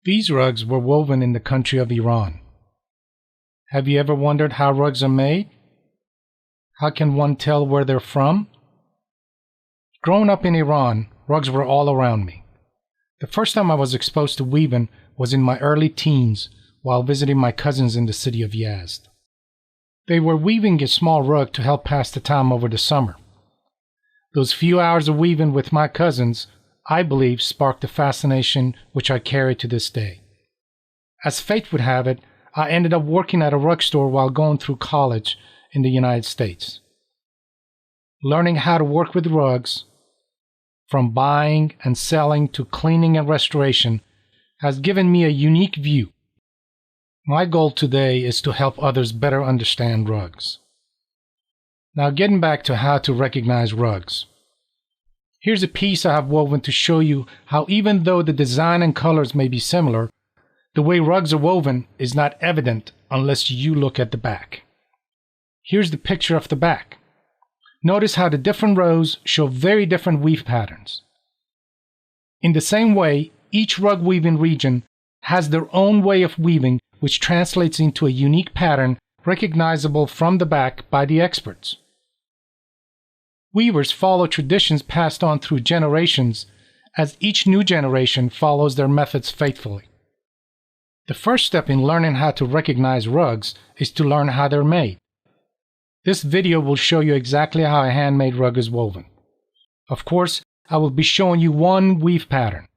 These rugs were woven in the country of Iran. Have you ever wondered how rugs are made? How can one tell where they're from? Growing up in Iran, rugs were all around me. The first time I was exposed to weaving was in my early teens while visiting my cousins in the city of Yazd. They were weaving a small rug to help pass the time over the summer. Those few hours of weaving with my cousins, I believe, sparked a fascination which I carry to this day. As fate would have it, I ended up working at a rug store while going through college in the United States. Learning how to work with rugs, from buying and selling to cleaning and restoration, has given me a unique view. My goal today is to help others better understand rugs. Now getting back to how to recognize rugs. Here's a piece I have woven to show you how even though the design and colors may be similar, the way rugs are woven is not evident unless you look at the back. Here's the picture of the back. Notice how the different rows show very different weave patterns. In the same way, each rug weaving region has their own way of weaving, which translates into a unique pattern recognizable from the back by the experts. Weavers follow traditions passed on through generations, as each new generation follows their methods faithfully. The first step in learning how to recognize rugs is to learn how they're made. This video will show you exactly how a handmade rug is woven. Of course, I will be showing you one weave pattern,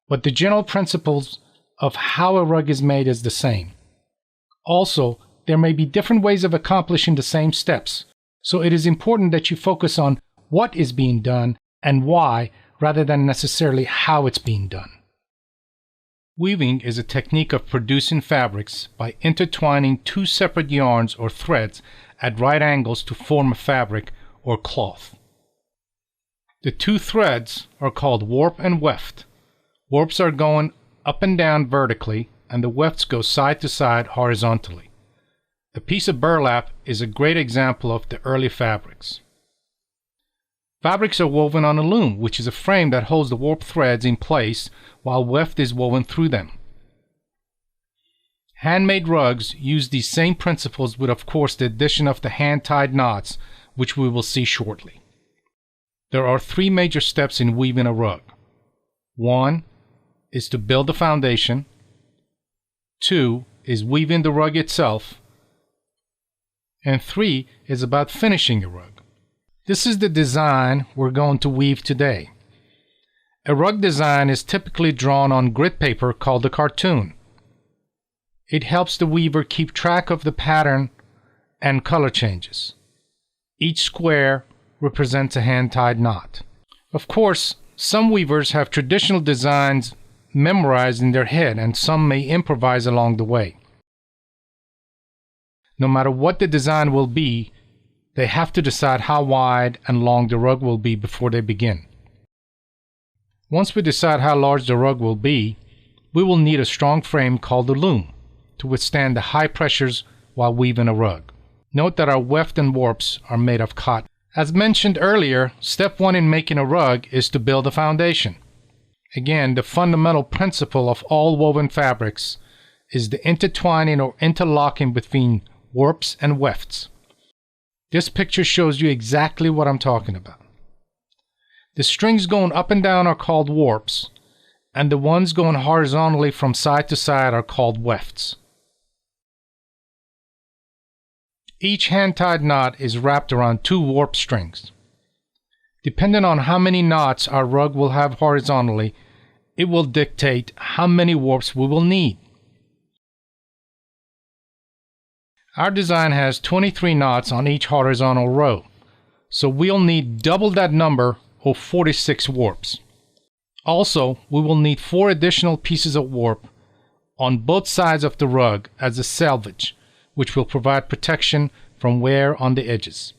but the general principles of how a rug is made is the same. Also, there may be different ways of accomplishing the same steps, so it is important that you focus on what is being done and why, rather than necessarily how it's being done. Weaving is a technique of producing fabrics by intertwining two separate yarns or threads at right angles to form a fabric or cloth. The two threads are called warp and weft. Warps are going up and down vertically, and the wefts go side to side horizontally. A piece of burlap is a great example of the early fabrics. Fabrics are woven on a loom, which is a frame that holds the warp threads in place while weft is woven through them. Handmade rugs use these same principles with, of course, the addition of the hand-tied knots, which we will see shortly. There are three major steps in weaving a rug. 1 is to build the foundation. 2 is weaving the rug itself. And 3 is about finishing a rug. This is the design we're going to weave today. A rug design is typically drawn on grid paper called a cartoon. It helps the weaver keep track of the pattern and color changes. Each square represents a hand-tied knot. Of course, some weavers have traditional designs memorized in their head, and some may improvise along the way. No matter what the design will be, they have to decide how wide and long the rug will be before they begin. Once we decide how large the rug will be, we will need a strong frame called a loom to withstand the high pressures while weaving a rug. Note that our weft and warps are made of cotton. As mentioned earlier, step 1 in making a rug is to build a foundation. Again, the fundamental principle of all woven fabrics is the intertwining or interlocking between warps and wefts. This picture shows you exactly what I'm talking about. The strings going up and down are called warps, and the ones going horizontally from side to side are called wefts. Each hand-tied knot is wrapped around 2 warp strings. Depending on how many knots our rug will have horizontally, it will dictate how many warps we will need. Our design has 23 knots on each horizontal row, so we'll need double that number, or 46 warps. Also, we will need 4 additional pieces of warp on both sides of the rug as a selvage, which will provide protection from wear on the edges.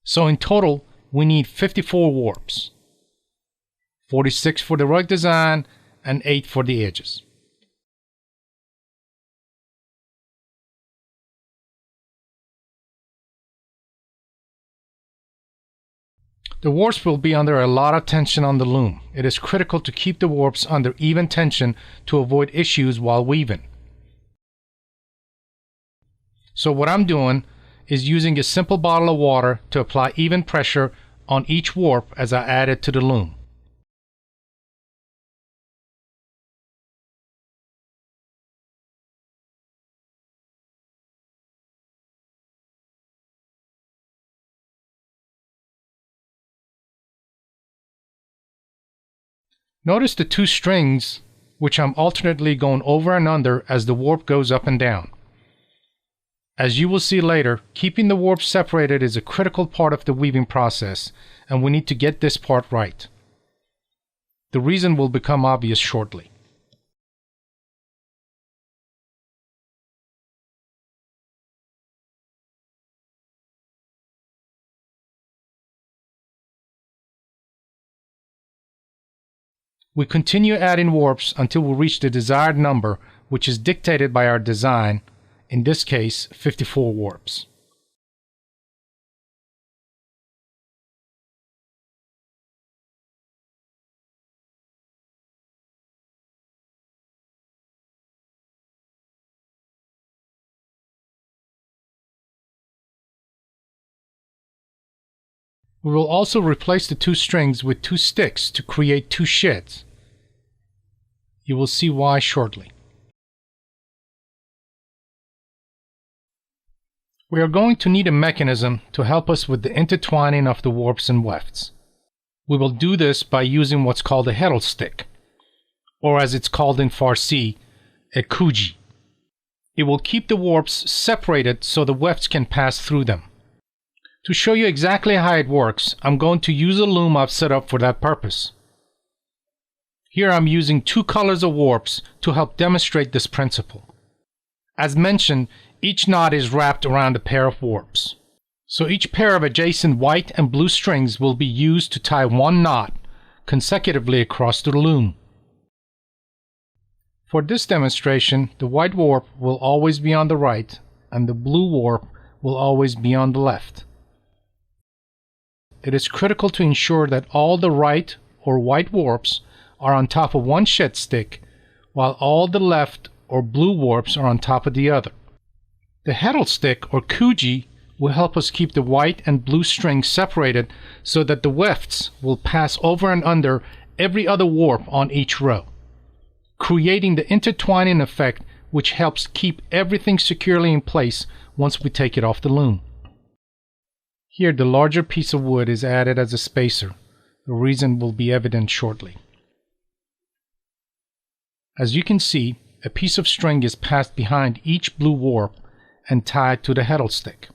So in total, we need 54 warps, 46 for the rug design and 8 for the edges. The warps will be under a lot of tension on the loom. It is critical to keep the warps under even tension to avoid issues while weaving. So what I'm doing is using a simple bottle of water to apply even pressure on each warp as I add it to the loom. Notice the two strings which I'm alternately going over and under as the warp goes up and down. As you will see later, keeping the warps separated is a critical part of the weaving process, and we need to get this part right. The reason will become obvious shortly. We continue adding warps until we reach the desired number, which is dictated by our design, in this case 54 warps. We will also replace the two strings with two sticks to create two sheds. You will see why shortly. We are going to need a mechanism to help us with the intertwining of the warps and wefts. We will do this by using what's called a heddle stick, or as it's called in Farsi, a kuji. It will keep the warps separated so the wefts can pass through them. To show you exactly how it works, I'm going to use a loom I've set up for that purpose. Here I'm using two colors of warps to help demonstrate this principle. As mentioned, each knot is wrapped around a pair of warps. So each pair of adjacent white and blue strings will be used to tie one knot consecutively across the loom. For this demonstration, the white warp will always be on the right and the blue warp will always be on the left. It is critical to ensure that all the right or white warps are on top of one shed stick, while all the left or blue warps are on top of the other. The heddle stick or kuji will help us keep the white and blue strings separated so that the wefts will pass over and under every other warp on each row, creating the intertwining effect which helps keep everything securely in place once we take it off the loom. Here the larger piece of wood is added as a spacer. The reason will be evident shortly. As you can see, a piece of string is passed behind each blue warp and tied to the heddle stick.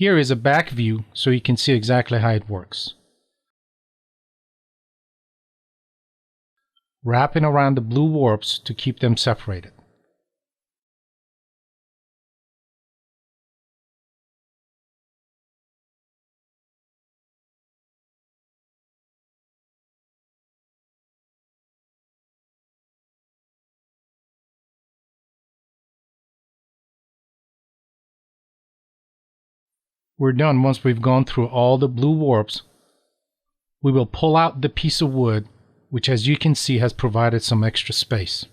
Here is a back view so you can see exactly how it works. Wrapping around the blue warps to keep them separated. We're done once we've gone through all the blue warps. We will pull out the piece of wood, which as you can see has provided some extra space.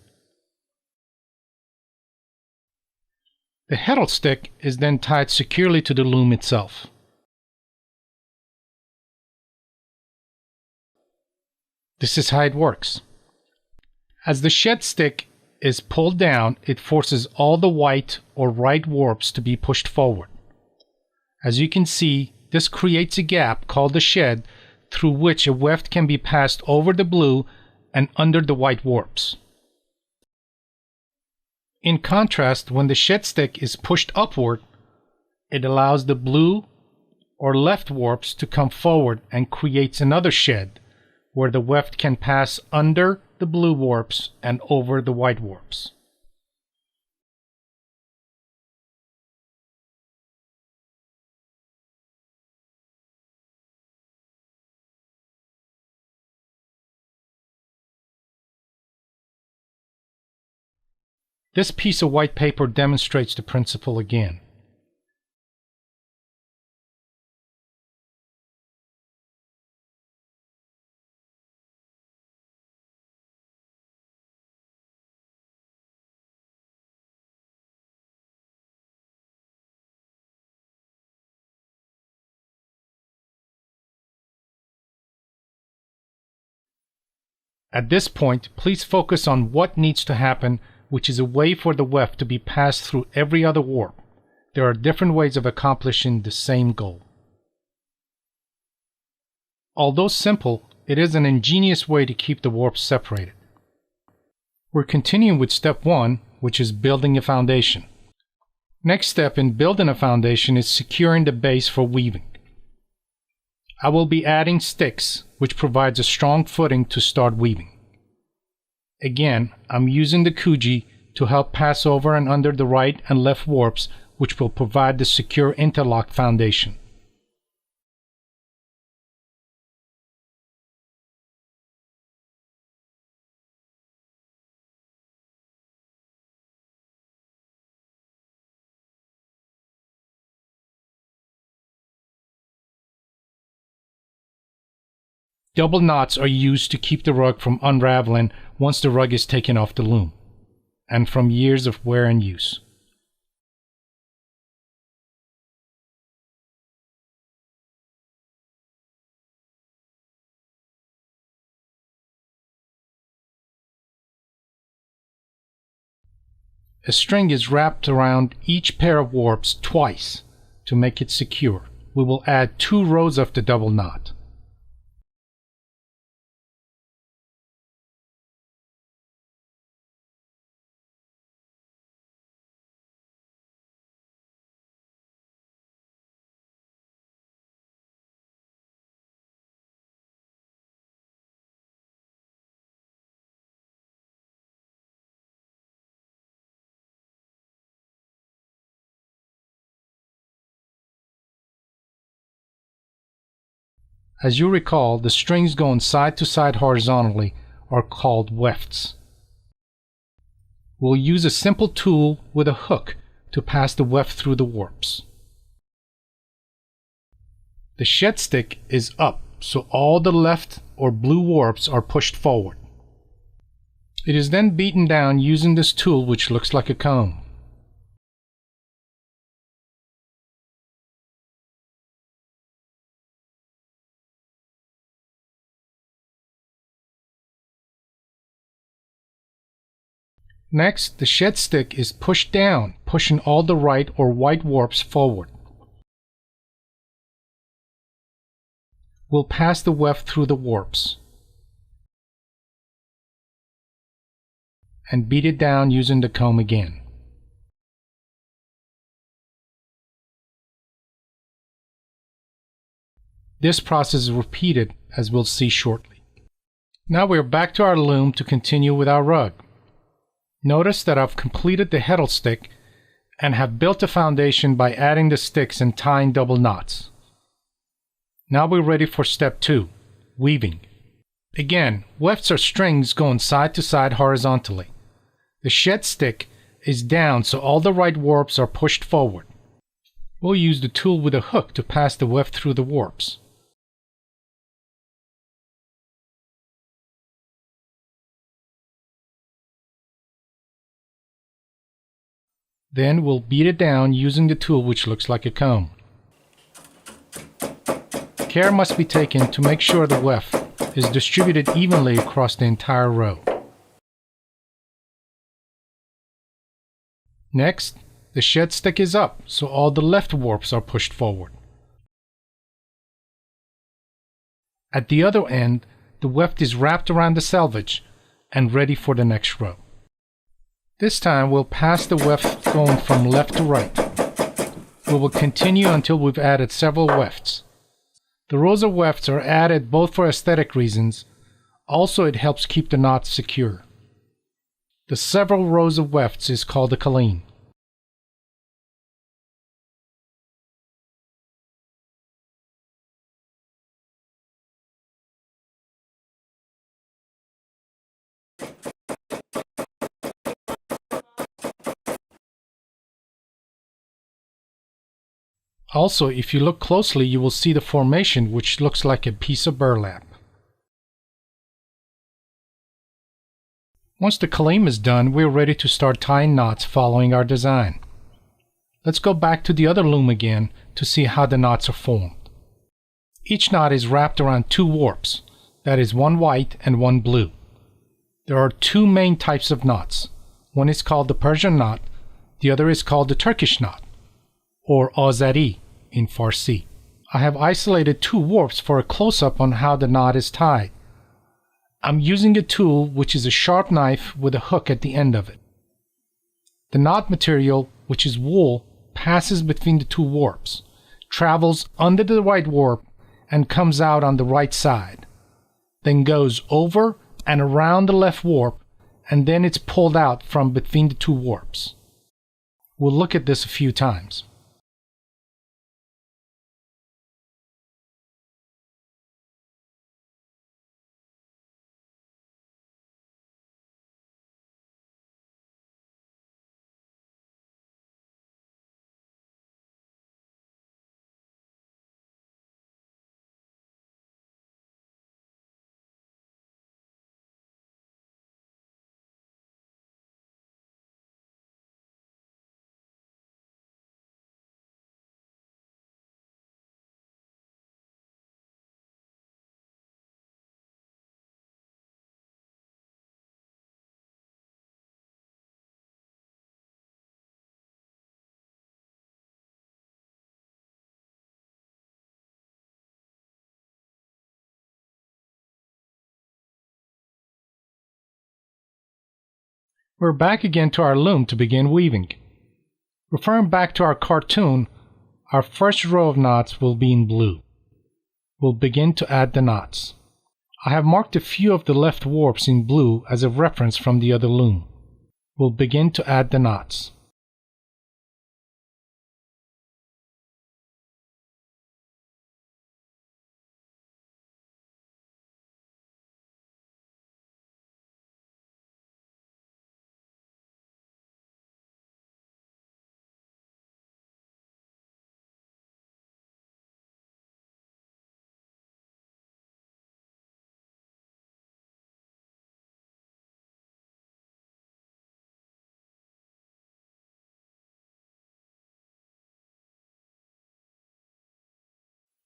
The heddle stick is then tied securely to the loom itself. This is how it works. As the shed stick is pulled down, it forces all the white or right warps to be pushed forward. As you can see, this creates a gap called the shed through which a weft can be passed over the blue and under the white warps. In contrast, when the shed stick is pushed upward, it allows the blue or left warps to come forward and creates another shed where the weft can pass under the blue warps and over the white warps. This piece of white paper demonstrates the principle again. At this point, please focus on what needs to happen, which is a way for the weft to be passed through every other warp. There are different ways of accomplishing the same goal. Although simple, it is an ingenious way to keep the warps separated. We're continuing with step 1, which is building a foundation. Next step in building a foundation is securing the base for weaving. I will be adding sticks, which provides a strong footing to start weaving. Again, I'm using the kuji to help pass over and under the right and left warps, which will provide the secure interlock foundation. Double knots are used to keep the rug from unraveling once the rug is taken off the loom, and from years of wear and use. A string is wrapped around each pair of warps twice to make it secure. We will add 2 rows of the double knot. As you recall, the strings going side to side horizontally are called wefts. We'll use a simple tool with a hook to pass the weft through the warps. The shed stick is up, so all the left or blue warps are pushed forward. It is then beaten down using this tool, which looks like a comb. Next, the shed stick is pushed down, pushing all the right or white warps forward. We'll pass the weft through the warps and beat it down using the comb again. This process is repeated, as we'll see shortly. Now we're back to our loom to continue with our rug. Notice that I've completed the heddle stick and have built a foundation by adding the sticks and tying double knots. Now we're ready for step 2, weaving. Again, wefts are strings going side to side horizontally. The shed stick is down, so all the right warps are pushed forward. We'll use the tool with a hook to pass the weft through the warps. Then we'll beat it down using the tool, which looks like a comb. Care must be taken to make sure the weft is distributed evenly across the entire row. Next, the shed stick is up, so all the left warps are pushed forward. At the other end, the weft is wrapped around the selvage and ready for the next row. This time we'll pass the weft going from left to right. We will continue until we've added several wefts. The rows of wefts are added both for aesthetic reasons, also it helps keep the knots secure. The several rows of wefts is called a colleen. Also, if you look closely, you will see the formation which looks like a piece of burlap. Once the kaleem is done, we're ready to start tying knots following our design. Let's go back to the other loom again to see how the knots are formed. Each knot is wrapped around 2 warps, that is one white and one blue. There are 2 main types of knots. One is called the Persian knot, the other is called the Turkish knot, or Azeri in Farsi. I have isolated 2 warps for a close-up on how the knot is tied. I'm using a tool which is a sharp knife with a hook at the end of it. The knot material, which is wool, passes between the 2 warps, travels under the right warp, and comes out on the right side, then goes over and around the left warp, and then it's pulled out from between the 2 warps. We'll look at this a few times. We're back again to our loom to begin weaving. Referring back to our cartoon, our first row of knots will be in blue. We'll begin to add the knots. I have marked a few of the left warps in blue as a reference from the other loom. We'll begin to add the knots.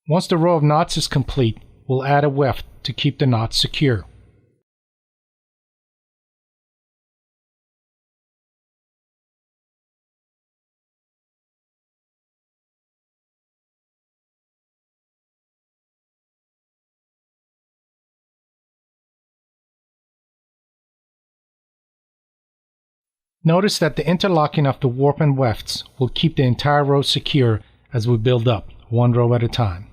Once the row of knots is complete, we'll add a weft to keep the knots secure. Notice that the interlocking of the warp and wefts will keep the entire row secure as we build up, one row at a time.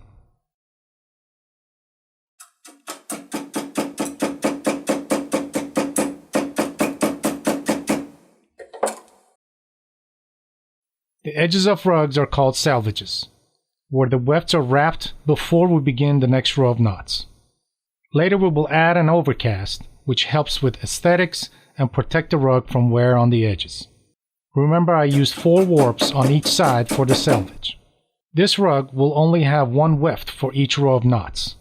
The edges of rugs are called selvages, where the wefts are wrapped before we begin the next row of knots. Later we will add an overcast, which helps with aesthetics and protect the rug from wear on the edges. Remember, I used 4 warps on each side for the selvage. This rug will only have 1 weft for each row of knots.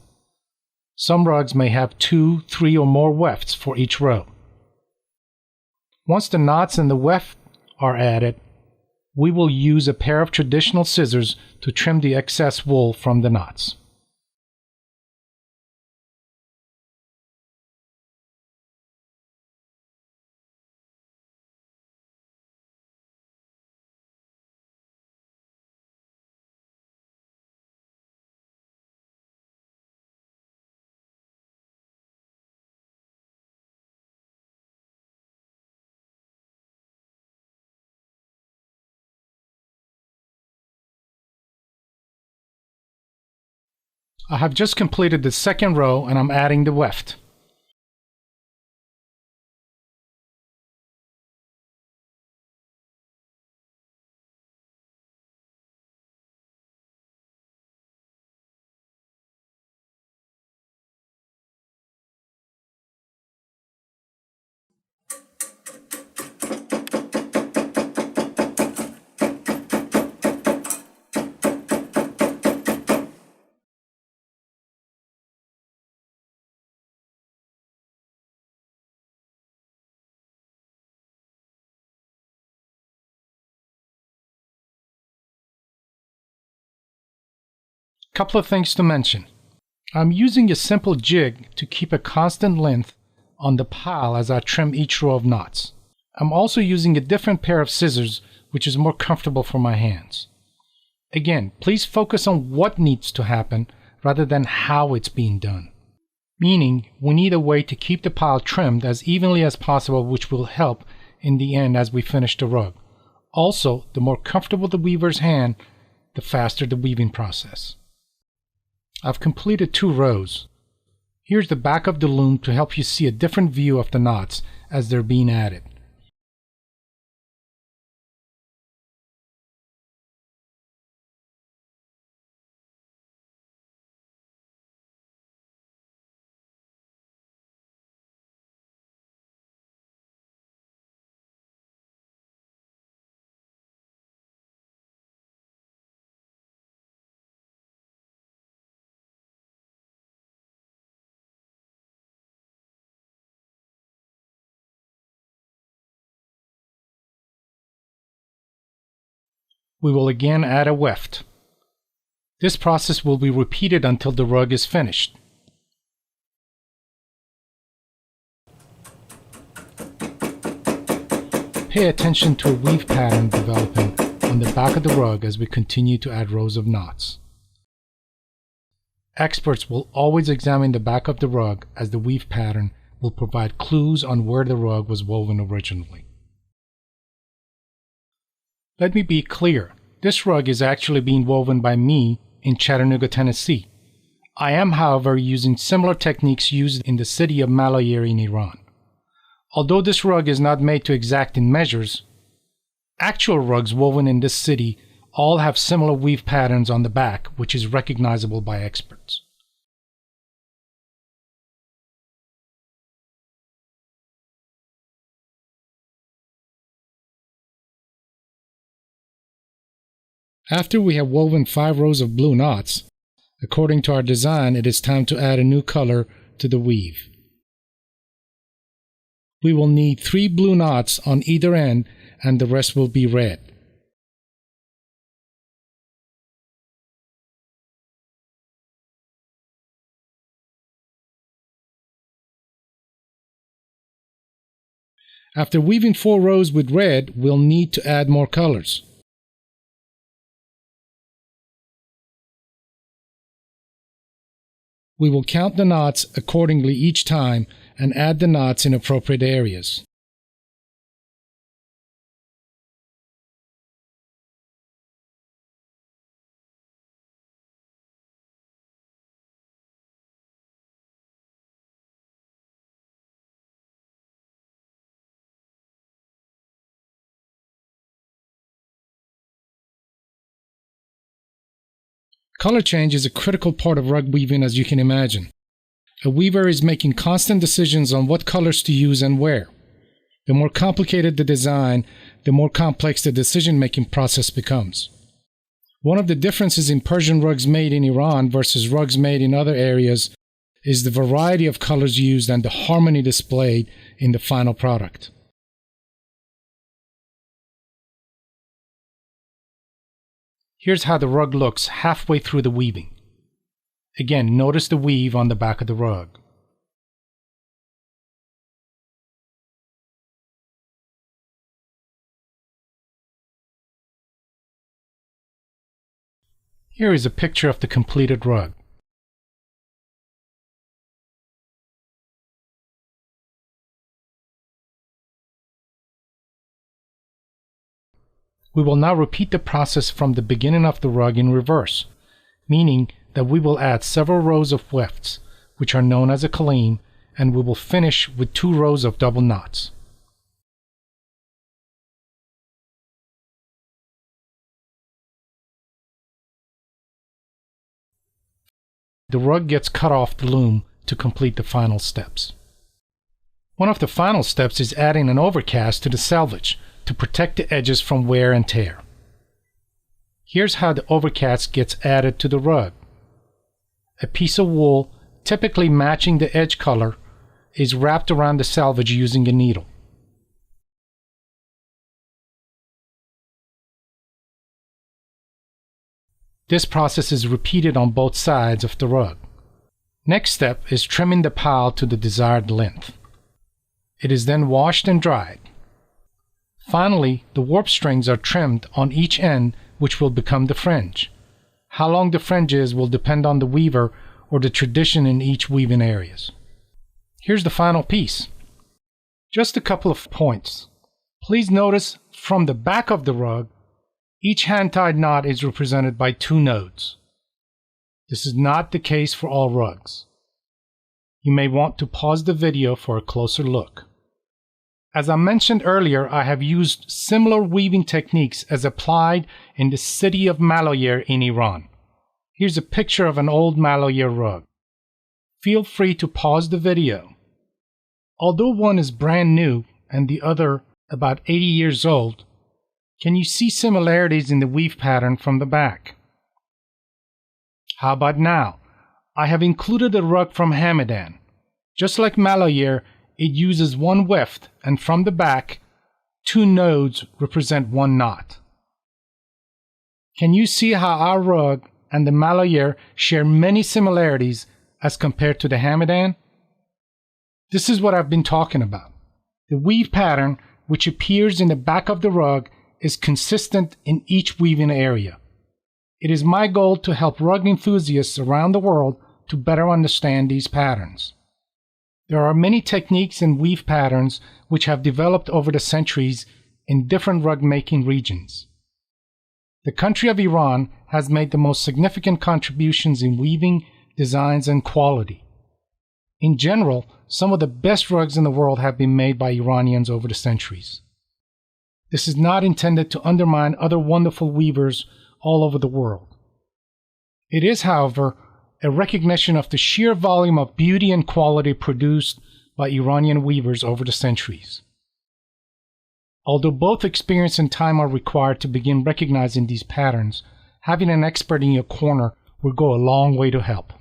Some rugs may have 2, 3 or more wefts for each row. Once the knots and the weft are added, we will use a pair of traditional scissors to trim the excess wool from the knots. I have just completed the second row and I'm adding the weft. Couple of things to mention. I'm using a simple jig to keep a constant length on the pile as I trim each row of knots. I'm also using a different pair of scissors, which is more comfortable for my hands. Again, please focus on what needs to happen rather than how it's being done. Meaning, we need a way to keep the pile trimmed as evenly as possible, which will help in the end as we finish the rug. Also, the more comfortable the weaver's hand, the faster the weaving process. I've completed 2 rows. Here's the back of the loom to help you see a different view of the knots as they're being added. We will again add a weft. This process will be repeated until the rug is finished. Pay attention to a weave pattern developing on the back of the rug as we continue to add rows of knots. Experts will always examine the back of the rug as the weave pattern will provide clues on where the rug was woven originally. Let me be clear, this rug is actually being woven by me in Chattanooga, Tennessee. I am, however, using similar techniques used in the city of Malayer in Iran. Although this rug is not made to exacting measures, actual rugs woven in this city all have similar weave patterns on the back, which is recognizable by experts. After we have woven 5 rows of blue knots, according to our design, it is time to add a new color to the weave. We will need 3 blue knots on either end and the rest will be red. After weaving 4 rows with red, we'll need to add more colors. We will count the knots accordingly each time and add the knots in appropriate areas. Color change is a critical part of rug weaving, as you can imagine. A weaver is making constant decisions on what colors to use and where. The more complicated the design, the more complex the decision-making process becomes. One of the differences in Persian rugs made in Iran versus rugs made in other areas is the variety of colors used and the harmony displayed in the final product. Here's how the rug looks halfway through the weaving. Again, notice the weave on the back of the rug. Here is a picture of the completed rug. We will now repeat the process from the beginning of the rug in reverse, meaning that we will add several rows of wefts, which are known as a colleen, and we will finish with 2 rows of double knots. The rug gets cut off the loom to complete the final steps. One of the final steps is adding an overcast to the selvage to protect the edges from wear and tear. Here's how the overcast gets added to the rug. A piece of wool, typically matching the edge color, is wrapped around the selvage using a needle. This process is repeated on both sides of the rug. Next step is trimming the pile to the desired length. It is then washed and dried. Finally, the warp strings are trimmed on each end, which will become the fringe. How long the fringe is will depend on the weaver or the tradition in each weaving areas. Here's the final piece. Just a couple of points. Please notice from the back of the rug, each hand-tied knot is represented by 2 nodes. This is not the case for all rugs. You may want to pause the video for a closer look. As I mentioned earlier, I have used similar weaving techniques as applied in the city of Maloyer in Iran. Here's a picture of an old Maloyer rug. Feel free to pause the video. Although one is brand new and the other about 80 years old, can you see similarities in the weave pattern from the back? How about now? I have included a rug from Hamadan. Just like Maloyer, it uses 1 weft, and from the back, 2 nodes represent 1 knot. Can you see how our rug and the Maloyer share many similarities as compared to the Hamadan? This is what I've been talking about. The weave pattern, which appears in the back of the rug, is consistent in each weaving area. It is my goal to help rug enthusiasts around the world to better understand these patterns. There are many techniques and weave patterns which have developed over the centuries in different rug making regions. The country of Iran has made the most significant contributions in weaving, designs, and quality. In general, some of the best rugs in the world have been made by Iranians over the centuries. This is not intended to undermine other wonderful weavers all over the world. It is, however, a recognition of the sheer volume of beauty and quality produced by Iranian weavers over the centuries. Although both experience and time are required to begin recognizing these patterns, having an expert in your corner will go a long way to help.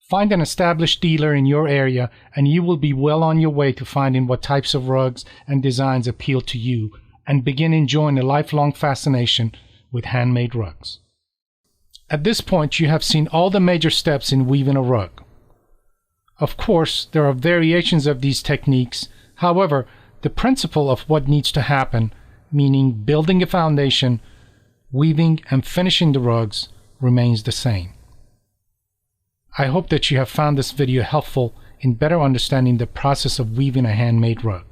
Find an established dealer in your area and you will be well on your way to finding what types of rugs and designs appeal to you and begin enjoying a lifelong fascination with handmade rugs. At this point, you have seen all the major steps in weaving a rug. Of course, there are variations of these techniques. However, the principle of what needs to happen, meaning building a foundation, weaving and finishing the rugs, remains the same. I hope that you have found this video helpful in better understanding the process of weaving a handmade rug.